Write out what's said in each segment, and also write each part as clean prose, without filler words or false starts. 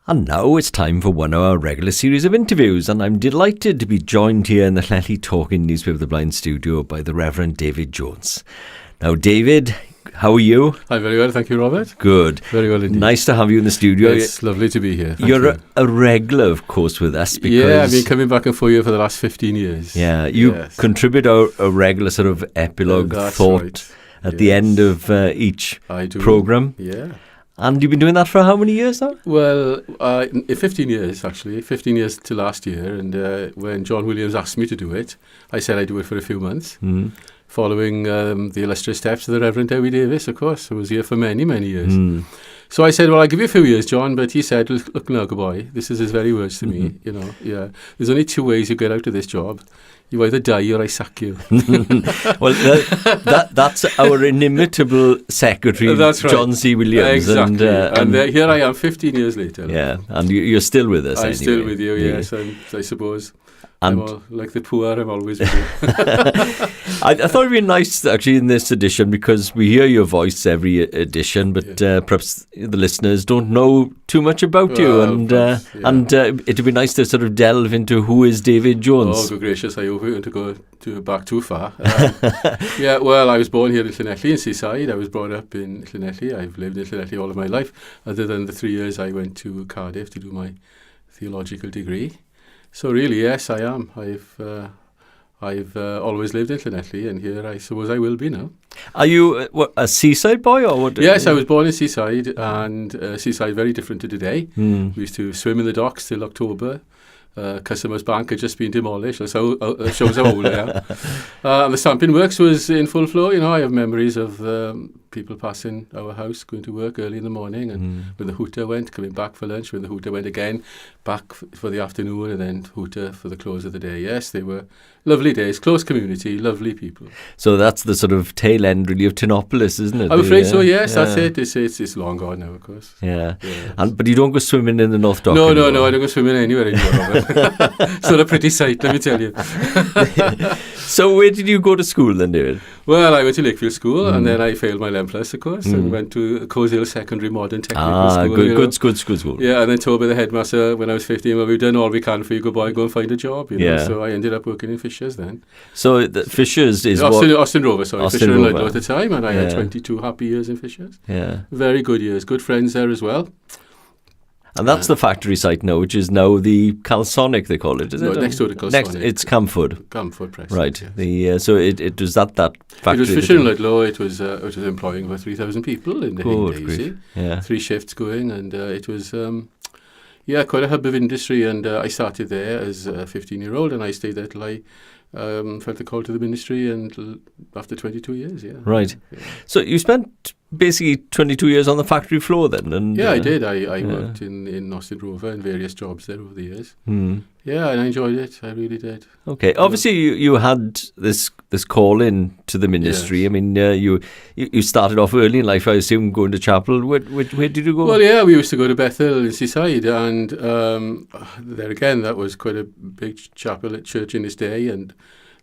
And now it's time for one of our regular series of interviews, and I'm delighted to be joined here in the Llanelli Talking Newspaper of the Blind studio by the Reverend David Jones. Now, David, how are you? I'm very well, thank you, Robert. Good. Very well indeed. Nice to have you in the studio. It's lovely to be here. You're a regular, of course, with us because... Yeah, I've been coming back and forth here for the last 15 years. Yeah, you contribute a regular sort of epilogue thought at the end of each programme. Yeah. And you've been doing that for how many years now? Well, 15 years, actually. 15 years to last year. And when John Williams asked me to do it, I said I'd do it for a few months, following the illustrious steps of the Reverend Dewi Davis, of course, who was here for many, many years. So I said, well, I'll give you a few years, John. But he said, look, no, good boy. This is his very words to me. You know, there's only two ways you get out of this job. You either die or I sack you. Well, that's our inimitable secretary, that's right. John C. Williams. Exactly. And here I am 15 years later. Yeah, and you're still with us. I'm still with you, yes, I suppose. And like the poor, I'm always with you. I thought it would be nice, actually, in this edition, because we hear your voice every edition, but perhaps the listeners don't know too much about you, and it would be nice to sort of delve into who is David Jones. Oh, good gracious, I hope we don't go back too far. Well, I was born here in Llanelli, in Seaside. I was brought up in Llanelli. I've lived in Llanelli all of my life, other than the 3 years I went to Cardiff to do my theological degree. So really, yes, I am. I've always lived in Llanelli, and here I suppose I will be now. Are you a seaside boy or what? Yes, I was born in Seaside, and Seaside very different to today. We used to swim in the docks till October. Customers' Bank had just been demolished. That shows how old I am. And the stamping works was in full flow. You know, I have memories of people passing our house, going to work early in the morning, and when the hooter went, coming back for lunch, when the hooter went again, back for the afternoon, and then hooter for the close of the day. Yes, they were lovely days, close community, lovely people. So that's the sort of tail end, really, of Tinopolis, isn't it? I'm afraid so, yes, that's it. It's long gone now, of course. Yeah. But you don't go swimming in the North Dock No, I don't go swimming anywhere anymore. It's not a pretty sight, let me tell you. So where did you go to school then, David? Well, I went to Lakefield School, and then I failed my LEM+, of course, and went to Coes Hill Secondary Modern Technical School. Good school. Yeah, and then told by the headmaster when I was 15, well, we've done all we can for you, good boy, go and find a job. You know? So I ended up working in Fishers then. So Fishers is Austin Rover, sorry. Austin Fisher and Rover. Lloyd at the time, and I had 22 happy years in Fishers. Yeah. Very good years, good friends there as well. And that's the factory site now, which is now the Calsonic, they call it, is it? Next door to Calsonic. It's Camford. Camford Press. Right. Yes. So it was that factory. It was Fisher and Ludlow. It was employing about 3,000 people in the heyday. Yeah. 3 shifts going, and it was quite a hub of industry. And I started there as a 15-year-old, and I stayed there till I felt the call to the ministry, and after 22 years, Right. Yeah. So you spent basically 22 years on the factory floor then? And I did. I worked in Austin Rover in various jobs there over the years. Yeah, and I enjoyed it. I really did. Okay. Obviously, you had this call in to the ministry. Yes. I mean, you started off early in life, I assume, going to chapel. Where did you go? Well, yeah, we used to go to Bethel in Seaside, and there again, that was quite a big chapel at church in its day, and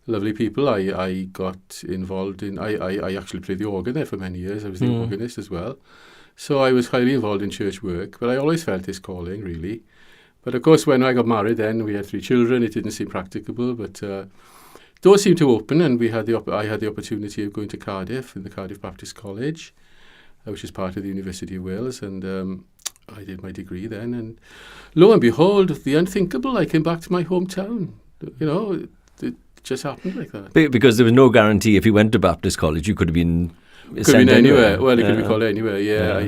lovely people. I got involved in, I actually played the organ there for many years. I was the organist as well. So I was highly involved in church work, but I always felt this calling, really. But of course, when I got married then, we had 3 children. It didn't seem practicable, but doors seemed to open, and I had the opportunity of going to Cardiff in the Cardiff Baptist College, which is part of the University of Wales, and I did my degree then. And lo and behold, the unthinkable, I came back to my hometown. You know, it just happened like that. Because there was no guarantee if you went to Baptist College, you could have been anywhere. Well, it could be called anywhere. Yeah.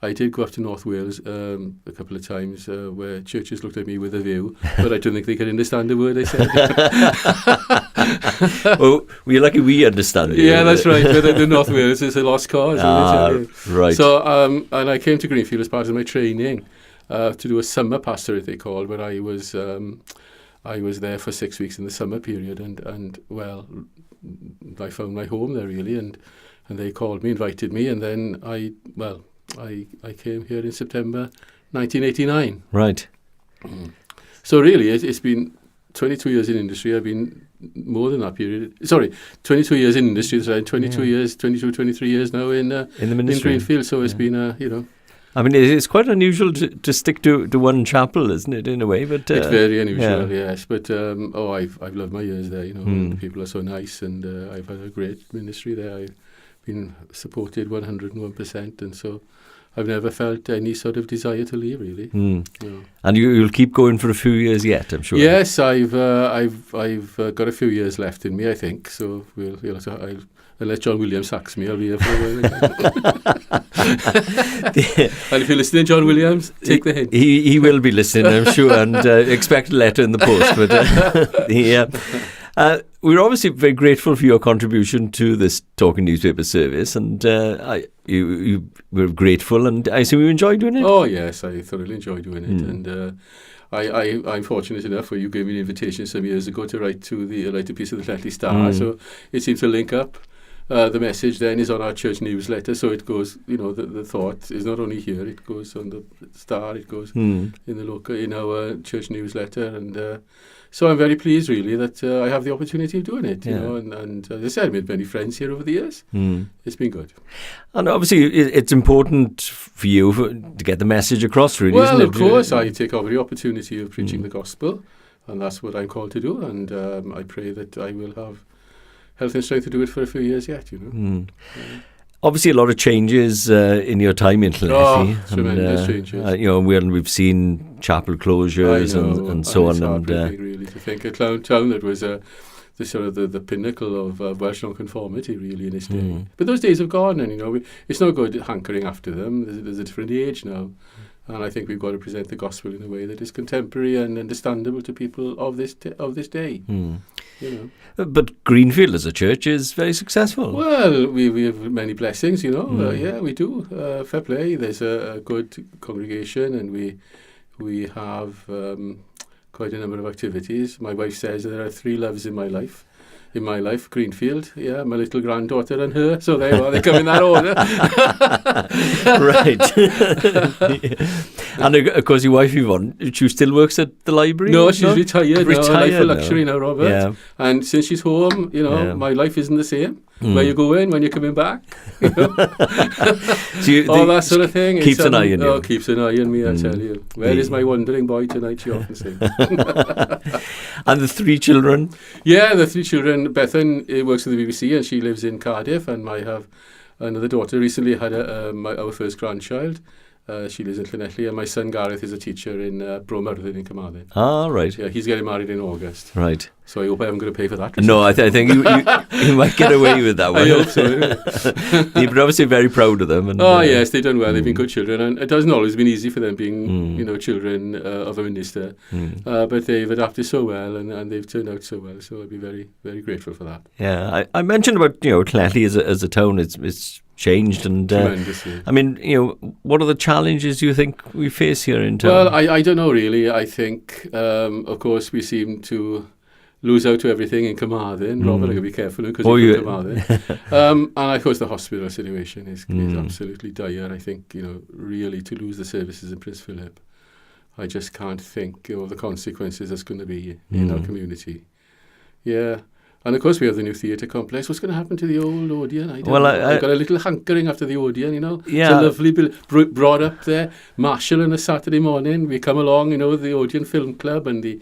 I did go up to North Wales a couple of times where churches looked at me with a view, but I don't think they could understand a word I said. Well, we're lucky we understand it. Yeah, that's right. The North Wales is a lost cause. Right. So, and I came to Greenfield as part of my training to do a summer pastorate, they called, where I was there for 6 weeks in the summer period, and well, I found my home there really, and they called me, invited me, and then I came here in September 1989. Right. So really, it's been 22 years in industry. I've been more than that period. Sorry, 22 years in industry. So 22 years, 23 years now in the ministry. In Greenfield. So it's been I mean, it's quite unusual to stick to one chapel, isn't it, in a way? But it's very unusual, yes. But I've loved my years there. The people are so nice, and I've had a great ministry there. I've been supported 101%, and so I've never felt any sort of desire to leave, really. No. And you'll keep going for a few years yet, I'm sure. Yes, I've got a few years left in me, I think. So unless John Williams sacks me, I'll be here for a while. And if you're listening, John Williams, take the hint. He will be listening, I'm sure, and expect a letter in the post. But we're obviously very grateful for your contribution to this Talking Newspaper service, and you were grateful, and I assume you enjoyed doing it? Oh, yes, I thoroughly enjoyed doing it, and I'm fortunate enough where you gave me an invitation some years ago to write a piece of the Llanelli Star, so it seemed to link up. The message then is on our church newsletter, so it goes, the thought is not only here, it goes on the Star, it goes in our church newsletter, and so I'm very pleased, really, that I have the opportunity of doing it, and as I said, I've made many friends here over the years. It's been good. And obviously, it's important for you to get the message across, really, isn't it? Well, of course, I take every opportunity of preaching the gospel, and that's what I'm called to do, and I pray that I will have health and strength to do it for a few years yet, Obviously, a lot of changes in your time in Llanelli. Tremendous changes. We've seen chapel closures and so on. It's heartbreaking, really, to think a town that was the pinnacle of Welsh nonconformity, really, in its day. But those days have gone, and it's no good hankering after them. There's a different age now. And I think we've got to present the gospel in a way that is contemporary and understandable to people of this day. But Greenfield as a church is very successful. Well, we have many blessings, yeah, we do. Fair play. There's a good congregation, and we have quite a number of activities. My wife says there are 3 loves in my life. Greenfield, my little granddaughter and her. So there you are, they come in that order. Right. And of course, your wife, Yvonne, she still works at the library? No, she's retired. Life of luxury now, Robert. Yeah. And since she's home, my life isn't the same. Where you going, when you're coming back. All that sort of thing. Keeps an eye on you. Keeps an eye on me, I tell you. Where is my wandering boy tonight, she often says. And the 3 children? Yeah, the 3 children. Bethan works at the BBC, and she lives in Cardiff, and I have another daughter. Recently had our first grandchild. She lives in Llanelli, and my son Gareth is a teacher in Bromyrddin in Carmarthen. Ah, right. Yeah, he's getting married in August. Right. So I hope I haven't got to pay for that. No, I think you might get away with that one. I hope so. You're obviously very proud of them. And, yes, they've done well. They've been good children, and it hasn't always been easy for them being, children of a minister. But they've adapted so well, and they've turned out so well. So I'd be very, very grateful for that. Yeah, I mentioned about Llanelli as a town. It's changed, and tremendously. I mean, what are the challenges you think we face here in town? Well, I don't know really. I think, of course, we seem to lose out to everything in Carmarthen. Robert, I got to be careful because you're from Carmarthen. And of course, the hospital situation is absolutely dire. I think, really to lose the services in Prince Philip, I just can't think of the consequences that's going to be in our community. Yeah. And of course, we have the new theatre complex. What's going to happen to the old Odeon? I don't know. I've got a little hankering after the Odeon, Yeah. It's a lovely brought up there. Marshall on a Saturday morning. We come along, the Odeon Film Club and the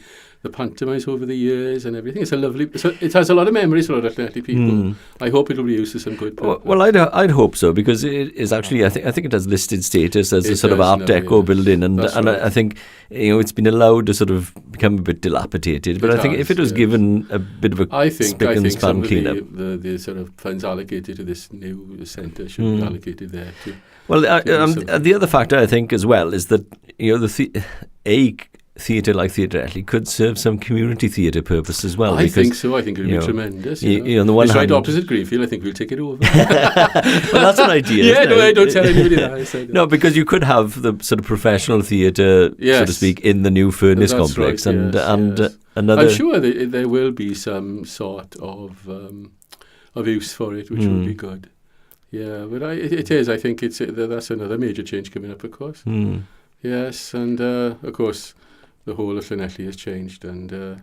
pantomimes over the years and everything. It's a lovely... So it has a lot of memories for a lot of Llanelli people. I hope it'll be used to some good purpose. Well, I'd hope so, because it is actually... I think it has listed status as a sort of Art Deco building, and right. I think it's been allowed to sort of become a bit dilapidated. But I think if it was given a bit of a spick and span clean-up... the sort of funds allocated to this new centre should be allocated there too. Well, the other factor, I think, as well, is that, theatre like Theatre Llanelli could serve some community theatre purpose as well. I think so. I think it would be tremendous. On the one it's hand, right opposite Greenfield. I think we'll take it over. Well, that's an idea. Yeah, no, I don't tell anybody that. No, because you could have the sort of professional theatre, so to speak, in the new furnace complex, right, and another. I'm sure there will be some sort of use for it, which would be good. Yeah, but it is. I think that's another major change coming up, of course. Yes, and of course, the whole of Llanelli has changed, and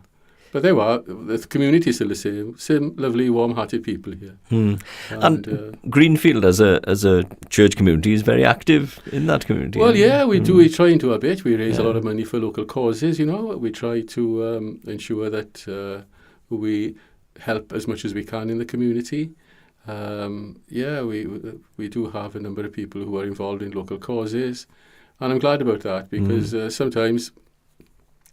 But there are, the community is still the same lovely, warm-hearted people here. And Greenfield as a church community is very active in that community. Well, yeah, we do. We try and do our bit. We raise a lot of money for local causes, We try to ensure that we help as much as we can in the community. We do have a number of people who are involved in local causes, and I'm glad about that because sometimes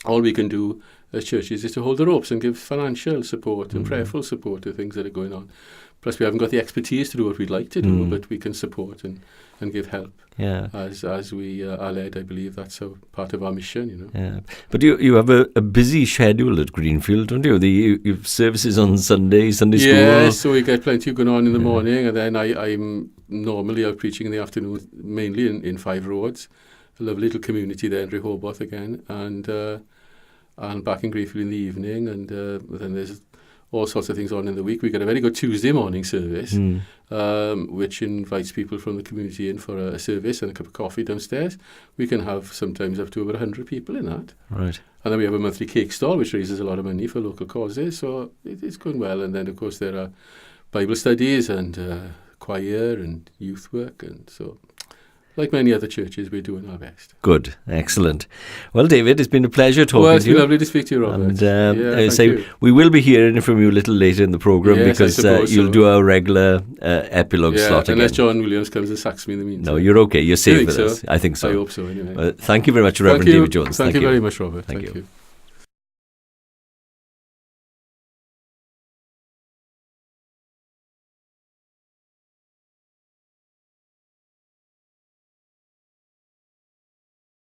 all we can do as churches is to hold the ropes and give financial support and prayerful support to things that are going on. Plus, we haven't got the expertise to do what we'd like to do, but we can support and give help. Yeah. As we are led, I believe that's part of our mission, Yeah. But you have a busy schedule at Greenfield, don't you? You have services on Sunday school. Yeah, so we get plenty going on in the morning, and then I'm normally out preaching in the afternoon, mainly in Five Roads, a lovely little community there in Rehoboth again, and back in Greenfield in the evening, and then there's all sorts of things on in the week. We got a very good Tuesday morning service, which invites people from the community in for a service and a cup of coffee downstairs. We can have sometimes up to over 100 people in that. Right. And then we have a monthly cake stall, which raises a lot of money for local causes. So it's going well. And then, of course, there are Bible studies and choir and youth work. And so, like many other churches, we're doing our best. Good. Excellent. Well, David, it's been a pleasure talking to you. Well, it's been lovely to speak to you, Robert. And we will be hearing from you a little later in the programme because you'll do our regular epilogue slot again. Unless John Williams comes and sacks me in the meantime. No, you're okay. You're safe with us. I think so. I hope so, anyway. Thank you very much, Reverend David Jones. Thank you very much, Robert. Thank you.